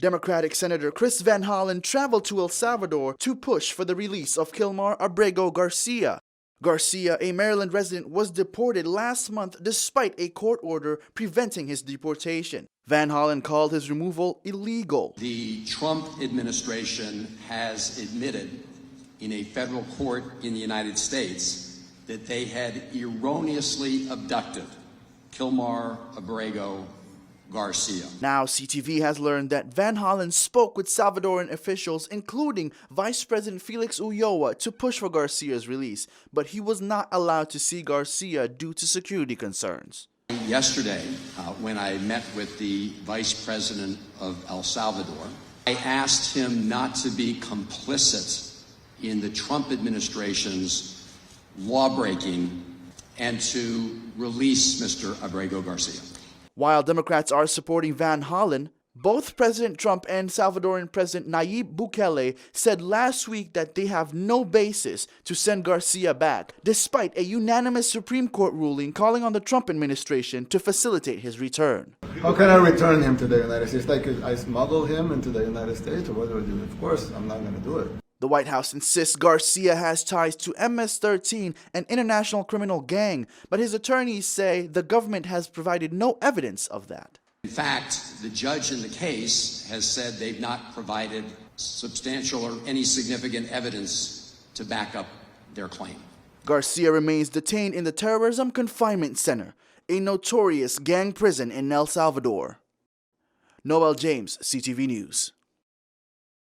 Democratic Senator Chris Van Hollen traveled to El Salvador to push for the release of Kilmar Abrego Garcia. Garcia, a Maryland resident, was deported last month despite a court order preventing his deportation. Van Hollen called his removal illegal. The Trump administration has admitted in a federal court in the United States that they had erroneously abducted Kilmar Abrego Garcia. Now, CTV has learned that Van Hollen spoke with Salvadoran officials, including Vice President Felix Ulloa, to push for Garcia's release, but he was not allowed to see Garcia due to security concerns. Yesterday, when I met with the Vice President of El Salvador, I asked him not to be complicit in the Trump administration's law-breaking and to release Mr. Abrego Garcia. While Democrats are supporting Van Hollen, both President Trump and Salvadoran President Nayib Bukele said last week that they have no basis to send Garcia back, despite a unanimous Supreme Court ruling calling on the Trump administration to facilitate his return. How can I return him to the United States? Like I smuggle him into the United States, or what do I do? Of course, I'm not going to do it. The White House insists Garcia has ties to MS-13, an international criminal gang, but his attorneys say the government has provided no evidence of that. In fact, the judge in the case has said they've not provided substantial or any significant evidence to back up their claim. Garcia remains detained in the Terrorism Confinement Center, a notorious gang prison in El Salvador. Noel James, CTV News.